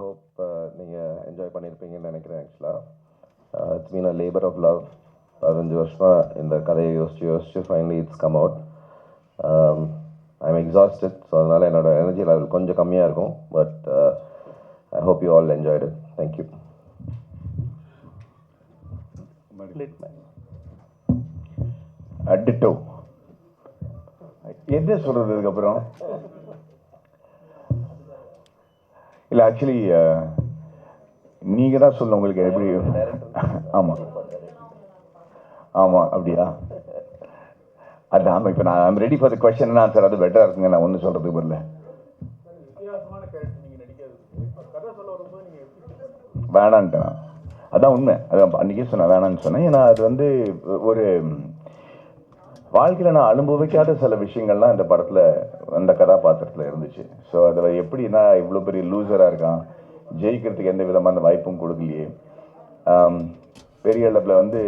hope நீங்கள் enjoy பண்ணியிருப்பீங்கன்னு நினைக்கிறேன். ஆக்சுவலாக it's mean a labour of love. 15 வருஷமாக இந்த கதையை யோசிச்சு finally it's come out. I am exhausted. So அதனால் என்னோட எனர்ஜி லெவல் கொஞ்சம் கம்மியாக இருக்கும். But I hope you all enjoyed it. Thank you. Ditto என்ன சொல்கிறது அதுக்கப்புறம்? இல்லை ஆக்சுவலி நீங்கள் தான் சொல்ல உங்களுக்கு எப்படி. ஆமாம் ஆமாம் அப்படியா? அது ஆமாம். இப்போ நான் I'm ready for the question and answer. அது பெட்டராக இருக்குங்க. நான் ஒன்றும் சொல்கிறதுக்கு பதில் வேணான்ட்டேன். அதான் உண்மை. அதான் அன்றைக்கே சொன்னேன் வேணான்னு சொன்னேன். ஏன்னா அது வந்து ஒரு வாழ்க்கையில் நான் அனுபவிக்காத சில விஷயங்கள்லாம் இந்த படத்தில் அந்த கதாபாத்திரத்தில் இருந்துச்சு. ஸோ அதில் எப்படின்னா இவ்வளோ பெரிய லூசராக இருக்கான், ஜெயிக்கிறதுக்கு எந்த விதமான வாய்ப்பும் கொடுக்கலையே, பெரிய அளவில் வந்து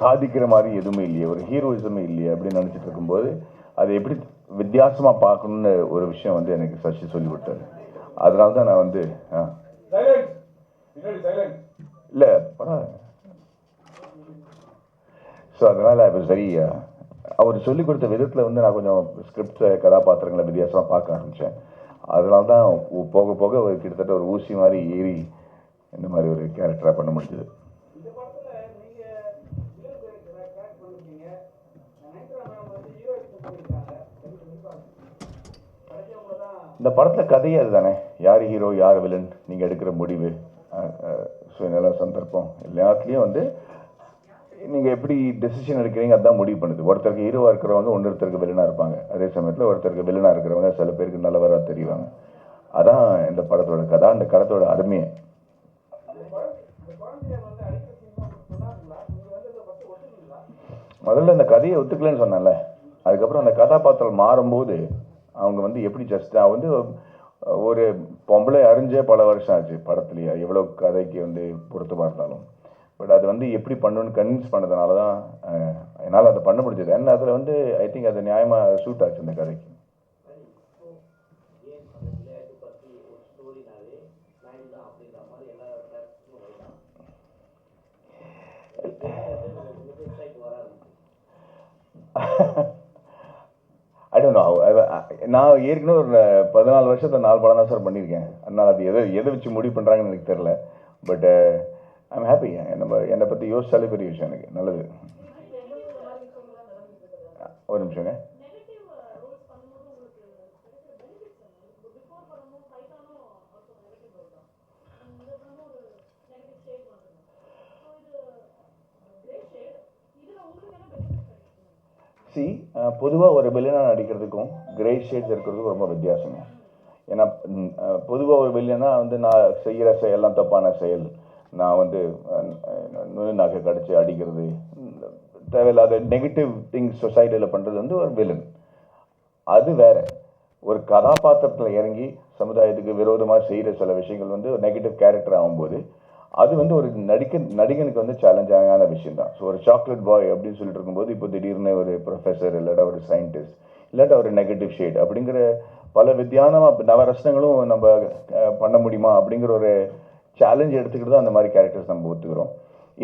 சாதிக்கிற மாதிரி எதுவுமே இல்லையே, ஒரு ஹீரோயிசமே இல்லையே அப்படின்னு நினச்சிட்டு இருக்கும்போது அதை எப்படி வித்தியாசமாக பார்க்கணுன்னு ஒரு விஷயம் வந்து எனக்கு சசி சொல்லி விட்டாரு. அதனால தான் நான் வந்து இல்லை ஸோ அதனால் ஐ வாஸ் வெரி அவர் சொல்லிக் கொடுத்த விதத்தில் வந்து நான் கொஞ்சம் ஸ்கிரிப்ட் கதாபாத்திரங்களை வித்தியாசமாக பார்க்க ஆரம்பித்தேன். அதனால தான் போக போக ஒரு கிட்டத்தட்ட ஒரு ஊசி மாதிரி ஏறி இந்த மாதிரி ஒரு கேரக்டராக பண்ண முடிஞ்சது. இந்த படத்தில் கதையே அதுதானே, யார் ஹீரோ யார் வில்லன், நீங்கள் எடுக்கிற முடிவு, சுயநல சந்தர்ப்பம் எல்லாத்துலேயும் வந்து நீங்கள் எப்படி டெசிஷன் எடுக்கிறீங்க அதுதான் முடிவு பண்ணுது. ஒருத்தருக்கு ஹீரோவாக இருக்கிறவங்க ஒருத்தருக்கு வில்லனாக இருப்பாங்க. அதே சமயத்தில் ஒருத்தருக்கு வில்லனாக இருக்கிறவங்க சில பேருக்கு நல்லவராக தெரிவாங்க. அதான் இந்த படத்தோட கதை, இந்த கருத்தோட அருமையை. முதல்ல இந்த கதையை ஒத்துக்கலன்னு சொன்னால, அதுக்கப்புறம் அந்த கதாபாத்திரம் மாறும்போது அவங்க வந்து எப்படி நான் வந்து ஒரு பொம்பளை அறிஞ்சே பல வருஷம் ஆச்சு படத்துலையே, எவ்வளோ கதைக்கு வந்து பொருத்தமாக இருந்தாலும். பட் அது வந்து எப்படி பண்ணணும்னு கன்வின்ஸ் பண்ணதுனால தான் என்னால் அதை பண்ண முடிஞ்சது. ஏன்னா அதில் வந்து ஐ திங்க் அது நியாயமாக சூட் ஆச்சு இந்த கதைக்கு. I don't know. நான் ஏற்கனவே ஒரு 14 வருஷத்தை 4 படம் தான் சார் பண்ணியிருக்கேன். அதனால் அது எதை வச்சு முடிவு பண்ணுறாங்கன்னு எனக்கு தெரில. But I'm happy. என்னை பற்றி யோசிச்சாலே பெரிய விஷயம் எனக்கு. நல்லது. ஒரு நிமிஷங்க. பொதுவாக ஒரு வில்லனாக நடிக்கிறதுக்கும் கிரே ஷேட்ஸ் இருக்கிறதுக்கும் ரொம்ப வித்தியாசங்க. ஏன்னா பொதுவாக ஒரு வில்லனா வந்து நான் செய்கிற செயல்லாம் தப்பான செயல், நான் வந்து நகை கடிச்சு அடிக்கிறது, தேவையில்லாத நெகட்டிவ் திங்ஸ் சொசைட்டியில் பண்ணுறது வந்து ஒரு வில்லன். அது வேற. ஒரு கதாபாத்திரத்தில் இறங்கி சமுதாயத்துக்கு விரோதமாக செய்கிற சில விஷயங்கள் வந்து ஒரு நெகட்டிவ் கேரக்டர் ஆகும்போது அது வந்து ஒரு நடிகனுக்கு வந்து சேலஞ்சான விஷயம் தான். ஸோ ஒரு சாக்லேட் பாய் அப்படின்னு சொல்லிட்டு இருக்கும்போது இப்போ திடீர்னு ஒரு ப்ரொஃபஸர் இல்லாட்டா ஒரு சயின்டிஸ்ட் இல்லாட்டா ஒரு நெகட்டிவ் ஷேட் அப்படிங்கிற பல வித்தியாசமாக நவரசனங்களும் நம்ம பண்ண முடியுமா அப்படிங்கிற ஒரு சேலஞ்ச் எடுத்துக்கிட்டு தான் அந்த மாதிரி கேரக்டர்ஸ் நம்ம ஒத்துக்கிறோம்.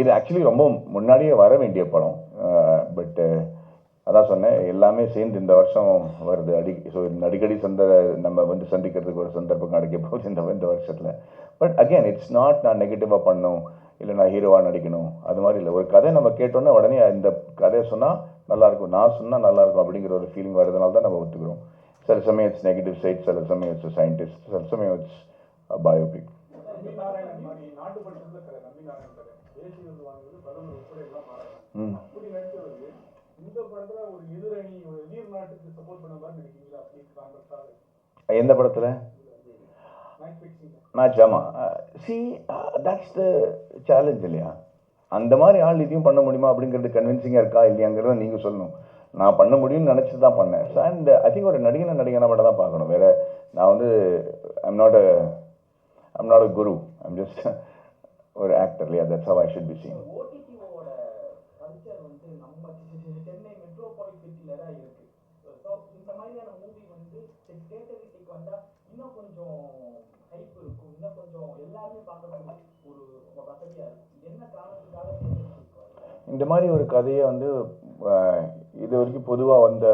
இது ஆக்சுவலி ரொம்ப முன்னாடியே வர வேண்டிய படம். பட்டு அதான் சொன்னேன், எல்லாமே சேர்ந்து இந்த வருஷம் வருது. ஸோ அடிக்கடி நம்ம வந்து சந்திக்கிறதுக்கு ஒரு சந்தர்ப்பம் கிடைக்க போகுது இந்த வருஷத்தில். பட் அகெயின் இட்ஸ் நாட் நான் நெகட்டிவாக பண்ணணும், இல்லை நான் ஹீரோவாக நடிக்கணும், அது மாதிரி இல்லை. ஒரு கதை நம்ம கேட்டோன்னா உடனே இந்த கதையை சொன்னால் நல்லாயிருக்கும், நான் சொன்னால் நல்லாயிருக்கும் அப்படிங்கிற ஒரு ஃபீலிங் வரதுனால தான் நம்ம ஒத்துக்கிறோம். சில சமயம் இட்ஸ் நெகட்டிவ் சைட், சில சமயம் இட்ஸ் சயின்டிஸ்ட், சில சமயம் இட்ஸ் பயோபிக். எந்த படத்தில்? மேட்ச். ஆமாம். தட்ஸ் த சேலஞ்ச் இல்லையா? அந்த மாதிரி ஆள் இதையும் பண்ண முடியுமா அப்படிங்கிறது கன்வின்சிங்காக இருக்கா இல்லையாங்கிறத நீங்கள் சொல்லணும். நான் பண்ண முடியும்னு நினச்சி தான் பண்ணேன். அண்ட் ஐ திங்க் ஒரு நடிகனை மட்டும் தான் பார்க்கணும். வேறு நான் வந்து I'm not a Guru, I'm just ஒரு ஆக்டர் இல்லையா? That's how I should be seen. இன்னும் கொஞ்சம் ஹைப் இருக்கும், இன்னும் கொஞ்சம் இந்த மாதிரி ஒரு கதையை வந்து இது வரைக்கும் பொதுவாக வந்த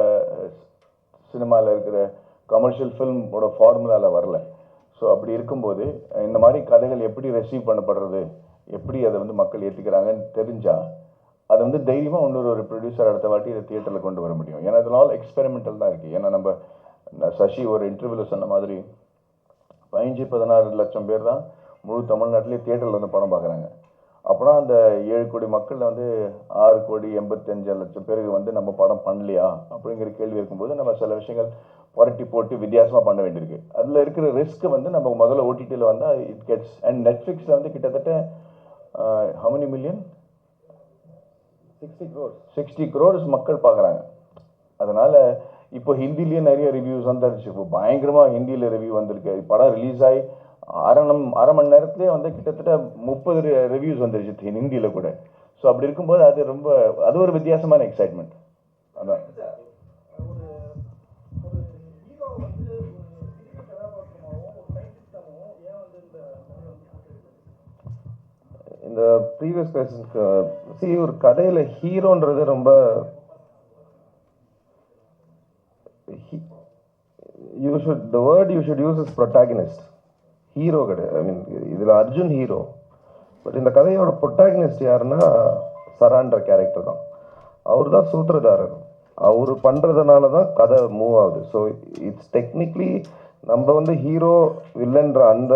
சினிமாவில் இருக்கிற கமர்ஷியல் ஃபில்மோட ஃபார்முலாவில் வரல. ஸோ அப்படி இருக்கும்போது இந்த மாதிரி கதைகள் எப்படி ரெசீவ் பண்ணப்படுறது, எப்படி அதை வந்து மக்கள் ஏற்றுக்கிறாங்கன்னு தெரிஞ்சால் அதை வந்து தைரியமாக இன்னொரு ப்ரொடியூசர் அடுத்த வாட்டி இதை தியேட்டரில் கொண்டு வர முடியும். ஏன்னா இதனால் எக்ஸ்பெரிமெண்டல் தான் இருக்குது. ஏன்னா நம்ம சசி ஒரு இன்டர்வியூவில் சொன்ன மாதிரி 15-16 லட்சம் பேர் தான் முழு தமிழ்நாட்டிலேயே தியேட்டரில் வந்து படம் பார்க்குறாங்க. அப்படின்னா அந்த 7 கோடி மக்களில் வந்து 6,85,00,000 பேருக்கு வந்து நம்ம படம் பண்ணலையா அப்படிங்கிற கேள்வி இருக்கும்போது நம்ம சில விஷயங்கள் புரட்டி போட்டு வித்தியாசமாக பண்ண வேண்டியிருக்கு. அதில் இருக்கிற ரிஸ்க் வந்து நம்ம முதல்ல ஓடிடியில் வந்தால் இட் கெட்ஸ். அண்ட் நெட்ஃப்ளிக்ஸில் வந்து கிட்டத்தட்ட how many million 60 crores மக்கள் பார்க்குறாங்க. அதனால் இப்போ ஹிந்திலேயே நிறைய ரிவ்யூஸ் வந்துருச்சு. இப்போ பயங்கரமாக ஹிந்தியில் ரிவ்யூ வந்திருக்கு. படம் ரிலீஸ் ஆகி அரை மணி நேரத்துலேயே வந்து கிட்டத்தட்ட 30 ரிவ்யூஸ் வந்துருச்சு ஹிந்தியில் கூட. ஸோ அப்படி இருக்கும்போது அது ஒரு வித்தியாசமான எக்ஸைட்மெண்ட். அதான் இந்த ப்ரீவியஸ் கொஸ்டினுக்கு ஒரு கதையில் ஹீரோன்றது ரொம்ப the word you should use is protagonist. Hero கிடையாது. ஐ மீன் இதில் அர்ஜுன் ஹீரோ. பட் இந்த கதையோட ப்ரொட்டாகனிஸ்ட் யாருன்னா சரான்ற கேரக்டர் தான். அவர் தான் சூத்திரதாரர். அவர் பண்ணுறதுனால தான் கதை மூவ் ஆகுது. ஸோ இட்ஸ் டெக்னிக்லி நம்ம வந்து ஹீரோ வில்லன்ற அந்த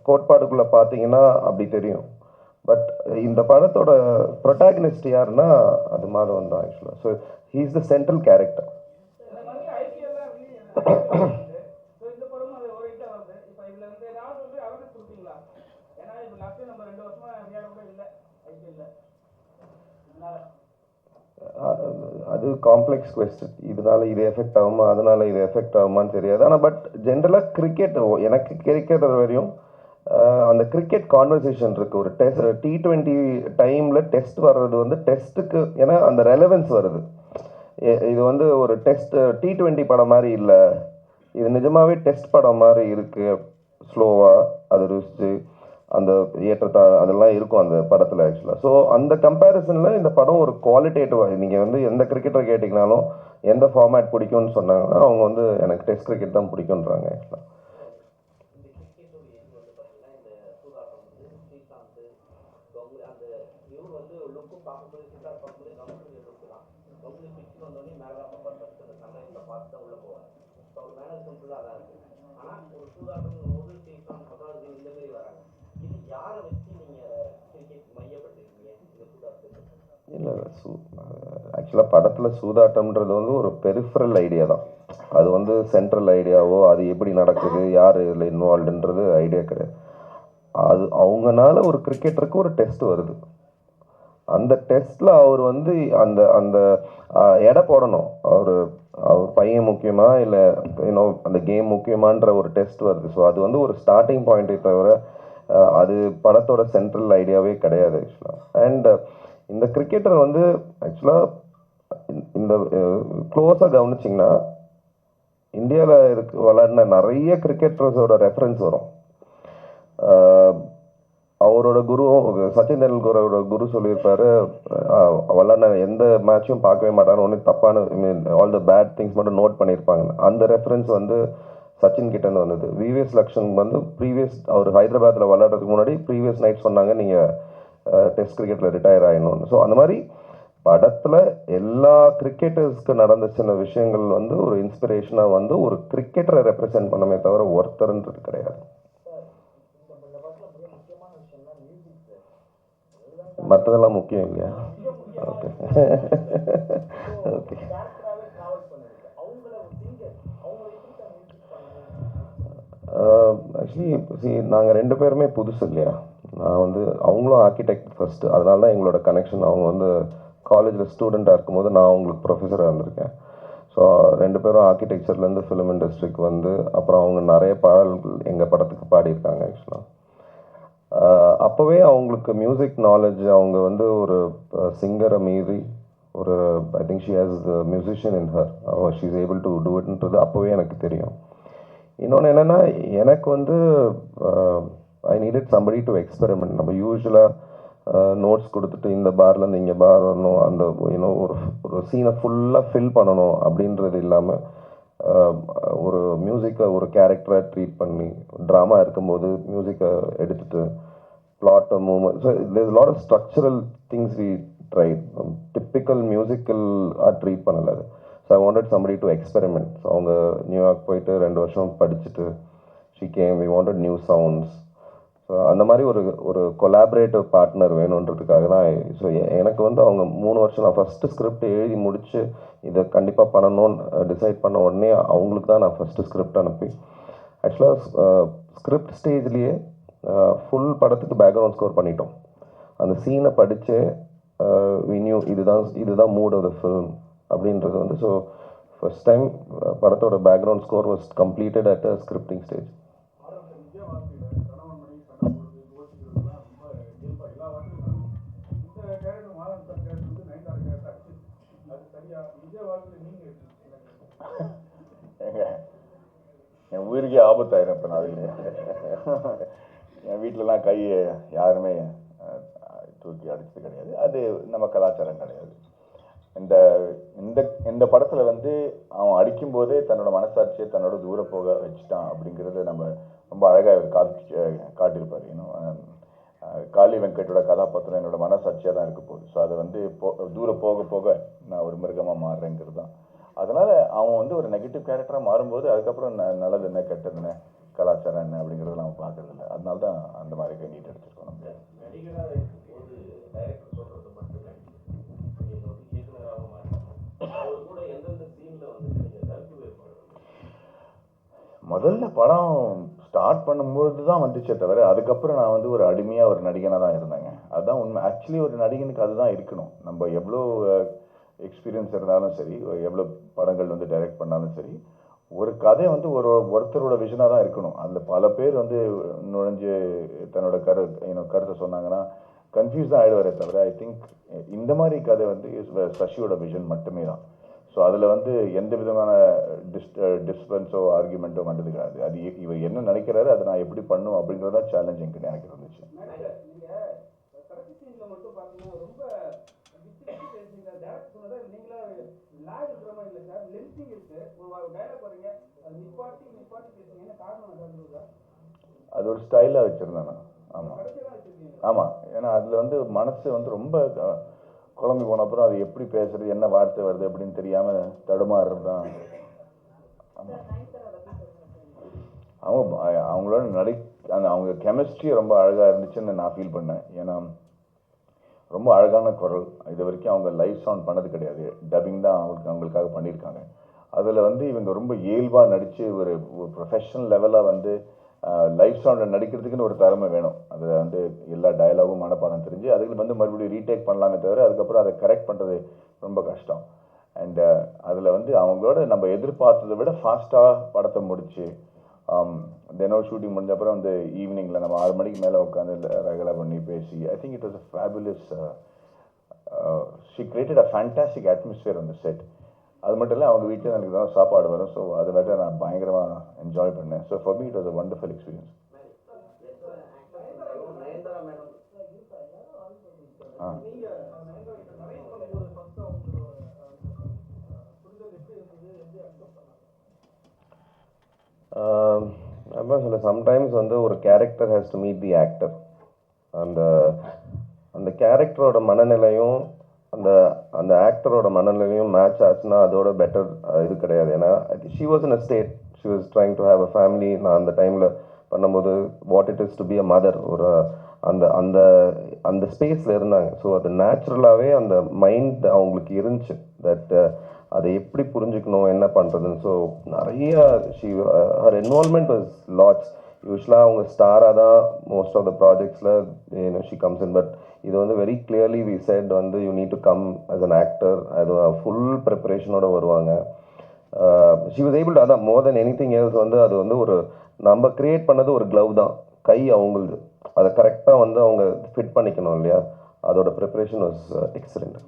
கோட்பாடுக்குள்ளே பார்த்தீங்கன்னா அப்படி தெரியும். பட் இந்த படத்தோட ப்ரொட்டாகனிஸ்ட் யாருன்னா அது மாதவன் தான் ஆக்சுவலாக. So he is the central character. அது காம்ப்ளெக்ஸ் கொஸ்டின். இதனால இது எஃபெக்ட் ஆகுமா, அதனால இது எஃபெக்ட் ஆகுமான்னு தெரியாது. ஆனால் பட் ஜென்ரலாக கிரிக்கெட் எனக்கு கிரிக்கெட் வரையும் அந்த கிரிக்கெட் கான்வர்சேஷன் இருக்குது. ஒரு T20 டைமில் டெஸ்ட் வர்றது வந்து டெஸ்ட்டுக்கு ஏன்னா அந்த ரெலவென்ஸ் வருது. இது வந்து ஒரு T20 படம் மாதிரி இல்லை, இது நிஜமாகவே டெஸ்ட் படம் மாதிரி இருக்குது. ஸ்லோவாக அது ருசிச்சு அந்த அதெல்லாம் இருக்கும் அந்த படத்தில் ஆக்சுவலாக. ஸோ அந்த கம்பேரிசனில் இந்த படம் ஒரு குவாலிட்டேட்டிவாக நீங்கள் வந்து எந்த கிரிக்கெட்டரை கேட்டிங்கனாலும் எந்த ஃபார்மேட் பிடிக்கும்னு சொன்னாங்கன்னா அவங்க வந்து எனக்கு டெஸ்ட் கிரிக்கெட் தான் பிடிக்குன்றாங்க ஆக்சுவலாக. இல்லை ஆக்சுவலாக படத்தில் சூதாட்டம்ன்றது வந்து ஒரு பெரிஃபரல் ஐடியா தான். அது வந்து சென்ட்ரல் ஐடியாவோ அது எப்படி நடக்குது, யார் இதில் இன்வால்வ்டுன்றது ஐடியா கிடையாது. அது அவங்கனால ஒரு கிரிக்கெட்டருக்கு ஒரு டெஸ்ட் வருது. அந்த டெஸ்ட்டில் அவர் வந்து அந்த அந்த எடை போடணும். அவர் பையன் முக்கியமா இல்லை அந்த கேம் முக்கியமான்ற ஒரு டெஸ்ட் வருது. ஸோ அது வந்து ஒரு ஸ்டார்டிங் பாயிண்ட்டை தவிர அது படத்தோட சென்ட்ரல் ஐடியாவே கிடையாது ஆக்சுவலாக. அண்ட் இந்த கிரிக்கெட்டர் வந்து ஆக்சுவலாக இந்த க்ளோஸாக கவனிச்சிங்கன்னா இந்தியாவில் விளையாடின நிறைய கிரிக்கெட்டர்ஸோட ரெஃபரன்ஸ் வரும். அவரோட குருவும் சச்சின் டெண்டுல்கரோட குரு சொல்லியிருப்பாரு, விளையாடின எந்த மேட்சும் பார்க்கவே மாட்டாங்க, ஒன்றும் தப்பான ஆல் த பேட் திங்ஸ் மட்டும் நோட் பண்ணியிருப்பாங்க. அந்த ரெஃபரன்ஸ் வந்து சச்சின் கிட்டேருந்து வந்தது. விவிஎஸ் லக்ஷன் வந்து அவர் ஹைதராபாத்தில் விளையாடுறதுக்கு முன்னாடி ப்ரீவியஸ் நைட் சொன்னாங்க நீங்கள் டெஸ்ட் கிரிக்கெட்டில் ரிட்டையர் ஆகிடணும்னு. ஸோ அந்த மாதிரி படத்தில் எல்லா கிரிக்கெட்டர்ஸ்க்கு நடந்த சில விஷயங்கள் வந்து ஒரு இன்ஸ்பிரேஷனாக வந்து ஒரு கிரிக்கெட்டரை ரெப்ரசென்ட் பண்ணமே தவிர ஒருத்தர்ன்றது கிடையாது. மற்றதெல்லாம் முக்கியம் இல்லையா? Okay okay. ஆக்சுவலி நாங்கள் 2 பேருமே புதுசு இல்லையா. நான் வந்து அவங்களும் ஆர்கிடெக்ட் ஃபஸ்ட்டு, அதனால தான் எங்களோட கனெக்ஷன். அவங்க வந்து காலேஜில் ஸ்டூடெண்ட்டாக இருக்கும்போது நான் அவங்களுக்கு ப்ரொஃபஸராக இருந்திருக்கேன். ஸோ 2 பேரும் ஆர்கிடெக்சர்லேருந்து ஃபிலிம் இண்டஸ்ட்ரிக்கு வந்து அப்புறம் அவங்க நிறைய பாடல்கள் எங்கள் படத்துக்கு பாடியிருக்காங்க ஆக்சுவலாக. அப்போவே அவங்களுக்கு மியூசிக் நாலேஜ், அவங்க வந்து ஒரு சிங்கரை மீறி ஒரு I think she has the musician in her, she is able to do இட்ன்றது அப்போவே எனக்கு தெரியும். இன்னொன்று என்னென்னா எனக்கு வந்து I needed somebody to experiment. நம்ம யூஸ்வலாக நோட்ஸ் கொடுத்துட்டு இந்த பார்லேருந்து இங்கே பார் வரணும், அந்த ஒரு சீனை ஃபுல்லாக ஃபில் பண்ணணும் அப்படின்றது இல்லாமல் ஒரு மியூசிக்கை ஒரு கேரக்டராக ட்ரீட் பண்ணி, ட்ராமா இருக்கும்போது மியூசிக்கை எடுத்துகிட்டு plot or movement. So there's a lot of structural things we tried. Typical musical treat பண்ணல. So I wanted somebody to experiment. So அவங்க நியூயார்க் போயிட்டு 2 வருஷம் படிச்சுட்டு she came, we wanted new sounds. So அந்த மாதிரி ஒரு கொலாபரேட்டிவ் பார்ட்னர் வேணுன்றதுக்காக தான். So எனக்கு வந்து அவங்க 3 வருஷம் நான் ஃபஸ்ட்டு ஸ்கிரிப்ட் எழுதி முடித்து இதை கண்டிப்பாக பண்ணணும்னு டிசைட் பண்ண உடனே அவங்களுக்கு தான் நான் ஃபஸ்ட்டு ஸ்கிரிப்ட் அனுப்பி, ஆக்சுவலாக ஸ்கிரிப்ட் ஸ்டேஜ்லேயே ஃபுல் படத்துக்கு பேக்ரவுண்ட் ஸ்கோர் பண்ணிட்டோம். அந்த சீனை படித்து வினியூ இதுதான் மூட் ஆஃப் த ஃபில்ம் அப்படின்றது வந்து. ஸோ ஃபர்ஸ்ட் டைம் படத்தோட background score was completed at a scripting stage. என் உயிருக்கே ஆபத்தாயிரும் இப்போ நான் என் வீட்டிலலாம் கையை யாருமே தூக்கி அடிச்சது கிடையாது. அது நம்ம கலாச்சாரம் கிடையாது. இந்த இந்த இந்த படத்தில் வந்து அவன் அடிக்கும்போதே தன்னோட மனசாட்சியை தன்னோட தூர போக வச்சுட்டான் அப்படிங்கிறத நம்ம ரொம்ப அழகாக காட்டியிருப்பார். இன்னும் காளி வெங்கட்டோட கதாபாத்திரம் என்னோட மனசாட்சியாக தான் இருக்க போகுது. ஸோ அதை வந்து தூரம் போக போக நான் ஒரு மிருகமாக மாறுறேங்கிறது தான். அதனால் அவன் வந்து ஒரு நெகட்டிவ் கேரக்டராக மாறும்போது அதுக்கப்புறம் நல்லது என்ன கெட்டது என்ன கலாச்சாரம் என்ன அப்படிங்கிறத நம்ம பார்க்கறது இல்லை. அதனால தான் அந்த மாதிரி நீட் எடுத்துருக்கோம். நம்ம முதல்ல படம் ஸ்டார்ட் பண்ணும்போது தான் வந்துச்சே தவிர அதுக்கப்புறம் நான் வந்து ஒரு அடிமையாக ஒரு நடிகனாக தான் இருந்தேங்க. அதுதான் உண்மை. ஆக்சுவலி ஒரு நடிகனுக்கு அதுதான் இருக்கணும். நம்ம எவ்வளோ எக்ஸ்பீரியன்ஸ் இருந்தாலும் சரி, எவ்வளோ படங்கள் வந்து டைரக்ட் பண்ணாலும் சரி, ஒரு கதை வந்து ஒருத்தரோட விஷனாக தான் இருக்கணும். அதில் பல பேர் வந்து நுழைஞ்சு தன்னோட கருத்தை சொன்னாங்கன்னா கன்ஃபியூஸ் தான் ஆகிடுவாரே தவிர ஐ திங்க் இந்த மாதிரி கதை வந்து சசியோட விஷன் மட்டுமே தான். ஸோ அதில் வந்து எந்த விதமான டிஸ்பென்ஸோ ஆர்குமெண்ட்டோ வந்தது கிடையாது. அது இவர் என்ன நினைக்கிறாரு அதை நான் எப்படி பண்ணும் அப்படிங்கிறதா சேலஞ்ச் எனக்கு இருந்துச்சு. அது ஒரு ஸ்டைலாக வச்சுருந்தேன் நான். ஆமாம் ஆமாம். ஏன்னா அதில் வந்து மனசு வந்து ரொம்ப குழம்பு போன அப்புறம் அது எப்படி பேசுறது, என்ன வார்த்தை வருது அப்படின்னு தெரியாமல் தடுமாறுறது தான். அவங்களோட அவங்க கெமிஸ்ட்ரி ரொம்ப அழகாக இருந்துச்சுன்னு நான் ஃபீல் பண்ணேன். ஏன்னா ரொம்ப அழகான குரல். இது வரைக்கும் அவங்க லைவ் சவுண்ட் பண்ணது கிடையாது, டப்பிங் தான் அவங்களுக்காக பண்ணியிருக்காங்க. அதில் வந்து இவங்க ரொம்ப இயல்பாக நடித்து ஒரு ப்ரொஃபஷனல் லெவலாக வந்து லைவ் சவுண்டில் நடிக்கிறதுக்குன்னு ஒரு திறமை வேணும். அதில் வந்து எல்லா டயலாகும் மனப்பாடம் தெரிஞ்சு அதுக்கு வந்து மறுபடியும் ரீடேக் பண்ணலாமே தவிர அதுக்கப்புறம் அதை கரெக்ட் பண்ணுறது ரொம்ப கஷ்டம். அண்ட் அதில் வந்து அவங்களோட நம்ம எதிர்பார்த்ததை விட ஃபாஸ்ட்டாக படத்தை முடிச்சு தினம் ஷூட்டிங் முடிஞ்ச அப்புறம் வந்து ஈவினிங்கில் நம்ம 6 மணிக்கு மேலே உட்காந்து ரெகுலர் பண்ணி பேசி I think it was a fabulous. She created a fantastic atmosphere on the set. அது மட்டும் இல்லை அவங்க வீட்டில் எனக்கு தான் சாப்பாடு வரும். ஸோ அதை வேற நான் பயங்கரமாக என்ஜாய் பண்ணேன். So for me it was a wonderful experience. Sometimes வந்து ஒரு character has to meet the actor. அந்த கேரக்டரோட மனநிலையும் அந்த ஆக்டரோட மனநிலையும் மேட்ச் ஆச்சுன்னா அதோட பெட்டர் இது கிடையாது. ஏன்னா she was in a state, she was trying to have a family. நான் அந்த டைமில் பண்ணும்போது what it is to be a mother, ஒரு அந்த அந்த அந்த ஸ்பேஸில் இருந்தாங்க. ஸோ அது நேச்சுரலாகவே அந்த மைண்ட் அவங்களுக்கு இருந்துச்சு தட் அதை எப்படி புரிஞ்சுக்கணும் என்ன பண்ணுறதுன்னு. ஸோ நிறைய ஹர் இன்வால்மெண்ட் வாஸ் லாட்ஸ். யூஸ்வலாக அவங்க ஸ்டாராக தான் மோஸ்ட் ஆஃப் த ப்ராஜெக்ட்ஸில் ஷி கம்ஸ் இன். பட் இது வந்து வெரி கிளியர்லி வி செட் வந்து you need to come as an actor. அது ஃபுல் ப்ரிப்பரேஷனோட வருவாங்க. ஷி வாஸ் ஏபிள் டு, அதான் more than anything else வந்து அது வந்து ஒரு நம்ம கிரியேட் பண்ணது ஒரு க்ளவ் தான், கை அவங்களுது. அதை கரெக்டாக வந்து அவங்க ஃபிட் பண்ணிக்கணும் இல்லையா. அதோட ப்ரிப்பரேஷன் வாஸ் எக்ஸலண்ட்.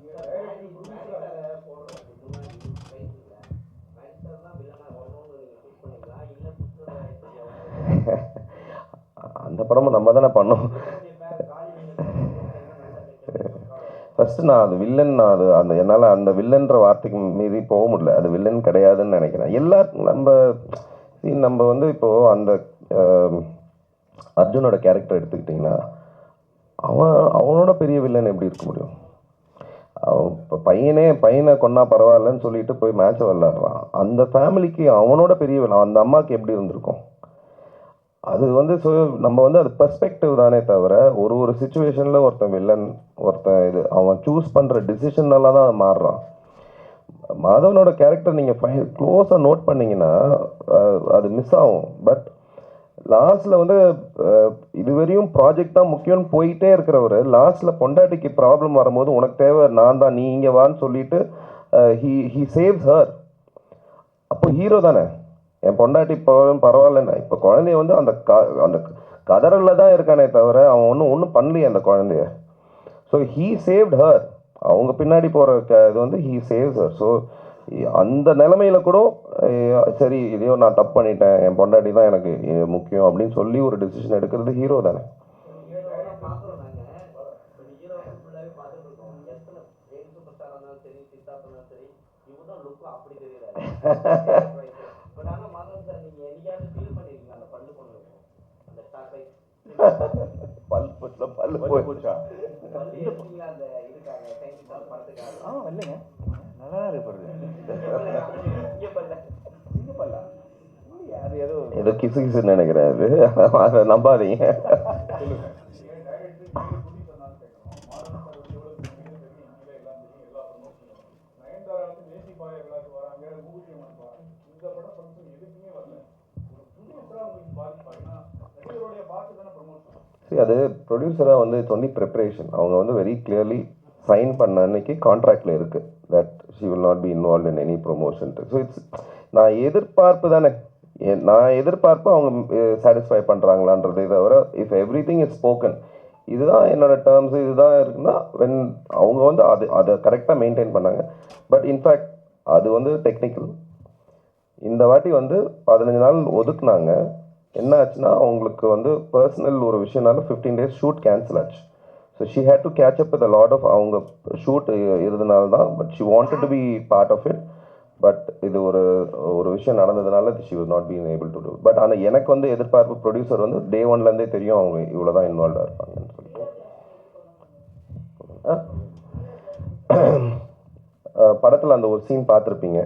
அந்த படமும் நம்ம தானே பண்ணோம். ஃபஸ்ட்டு நான் அது வில்லன், நான் அது அந்த என்னால் அந்த வில்லன்ற வார்த்தைக்கு மீறி போக முடியல. அது வில்லன் கிடையாதுன்னு நினைக்கிறேன். நம்ம வந்து இப்போது அந்த அர்ஜுனோட கேரக்டர் எடுத்துக்கிட்டிங்கன்னா அவனோட பெரிய வில்லன் எப்படி இருக்க முடியும்? இப்போ பையனை கொன்னா பரவாயில்லன்னு சொல்லிட்டு போய் மேட்சை விளையாடுறான். அந்த ஃபேமிலிக்கு அவனோட பெரிய வில்லன் அந்த அம்மாவுக்கு எப்படி இருந்திருக்கும்? அது வந்து நம்ம வந்து அது பெர்ஸ்பெக்டிவ் தானே தவிர ஒரு சுச்சுவேஷனில் ஒருத்தன் வில்லன், ஒருத்தன் இது அவன் சூஸ் பண்ணுற டிசிஷனால தான் அது மாறுறான். மாதவனோட கேரக்டர் நீங்கள் க்ளோஸாக நோட் பண்ணிங்கன்னா அது மிஸ் ஆகும். பட் லாஸ்ட்டில் வந்து இதுவரையும் ப்ராஜெக்ட் தான் முக்கியம்னு போயிட்டே இருக்கிறவர் லாஸ்ட்டில் பொண்டாட்டிக்கு ப்ராப்ளம் வரும்போது உனக்கு தேவை நான் தான், நீ இங்கே வான்னு சொல்லிட்டு ஹீ சேவ்ஸ் ஹர். அப்போ ஹீரோ தானே. என் பொண்டாட்டி பரவாயில்லண்ணா. இப்போ குழந்தைய வந்து அந்த கதறலில் தான் இருக்கானே தவிர அவன் ஒன்றும் பண்ணலையே அந்த குழந்தைய. So he saved her. அவங்க பின்னாடி போகிற இது வந்து ஹீ சேவ்ஸ் ஹர். ஸோ அந்த நிலைமையில கூட சரி இதையோ நான் தப்பு பண்ணிட்டேன், என் பொண்டாட்டி தான் எனக்கு முக்கியம் அப்படின்னு சொல்லி ஒரு டிசிஷன் எடுக்கிறது ஹீரோ தானே. பல்லு போச்சா? இல்லைங்க, நல்லா இருக்கு. ஏதோ கிசு கிசுன்னு நினைக்கிறேன். அது நம்பாதீங்க. அது ப்ரொடியூசராக வந்து இட்ஸ் ஒன்லி ப்ரிப்பரேஷன். அவங்க வந்து வெரி கிளியர்லி சைன் பண்ண அன்னைக்கு கான்ட்ராக்டில் இருக்குது that she will not be involve in any promotion. So நான் எதிர்பார்ப்பு தானே, நான் எதிர்பார்ப்பு அவங்க சாட்டிஸ்ஃபை பண்ணுறாங்களான்றதே தவிர if every thing is spoken, இதுதான் என்னோட டேர்ம்ஸு இதுதான் இருக்குன்னா வென் அவங்க வந்து அதை கரெக்டாக மெயின்டைன் பண்ணாங்க. பட் இன்ஃபேக்ட் அது வந்து டெக்னிக்கல். இந்த வாட்டி வந்து 15 நாள் ஒதுக்குனாங்க. என்ன ஆச்சுன்னா அவங்களுக்கு வந்து பர்சனல் ஒரு விஷயம்னால 15 days ஷூட் கேன்சல் ஆச்சு. So she had to catch up with lot of அவங்க ஷூட் இருந்தனால தான். But she wanted to be part of it. But இது ஒரு விஷயம் நடந்ததுனால she was not been able to do. But ஆனால் எனக்கு வந்து எதிர்பார்ப்பு ப்ரொடியூசர் வந்து டே ஒன்லேருந்தே தெரியும் அவங்க இவ்வளோ தான் இன்வால்வாக இருப்பாங்கன்னு சொல்லிட்டு. படத்தில் அந்த ஒரு சீன் பார்த்துருப்பீங்க.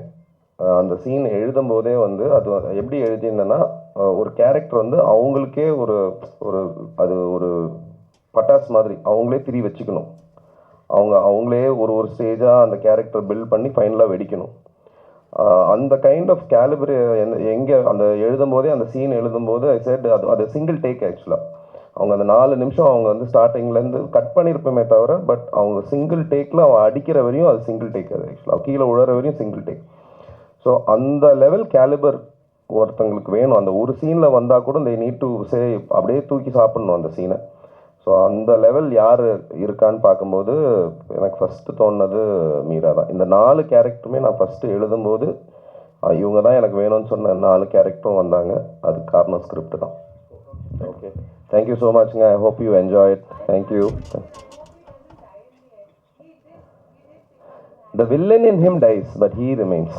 அந்த சீன் எழுதும்போதே வந்து அது எப்படி எழுதியிருந்தேன்னா ஒரு கேரக்டர் வந்து அவங்களுக்கே ஒரு பட்டாஸ் மாதிரி அவங்களே திரி வச்சுக்கணும். அவங்களே ஒரு ஸ்டேஜாக அந்த கேரக்டர் பில்ட் பண்ணி ஃபைனலாக வெடிக்கணும். அந்த கைண்ட் ஆஃப் கேலிபர் எங்கே அந்த எழுதும்போதே அந்த சீன் எழுதும்போது ஐ செட் அது சிங்கிள் டேக். ஆக்சுவலாக அவங்க அந்த 4 நிமிஷம் அவங்க வந்து ஸ்டார்டிங்லேருந்து கட் பண்ணியிருப்போமே தவிர பட் அவங்க சிங்கிள் டேக்கில் அவன் அடிக்கிற வரையும் அது சிங்கிள் டேக். அது ஆக்சுவலாக கீழே உழற வரையும் சிங்கிள் டேக். ஸோ அந்த லெவல் கேலிபர் ஒருத்தங்களுக்கு வேணும். அந்த ஒரு சீனில் வந்தால் கூட they need to say அப்படியே தூக்கி சாப்பிட்ணும் அந்த சீனை. ஸோ அந்த லெவல் யார் இருக்கான்னு பார்க்கும்போது எனக்கு ஃபஸ்ட்டு தோணுனது மீரா தான். இந்த 4 கேரக்டருமே நான் ஃபஸ்ட்டு எழுதும்போது இவங்க தான் எனக்கு வேணும்னு சொன்ன 4 கேரக்டரும் வந்தாங்க. அது காரணம் ஸ்கிரிப்ட் தான். ஓகே, தேங்க்யூ ஸோ மச்ங்க. I hope you enjoy it. Thank you. The villain in him dies, but he remains.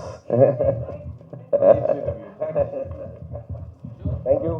Thank you.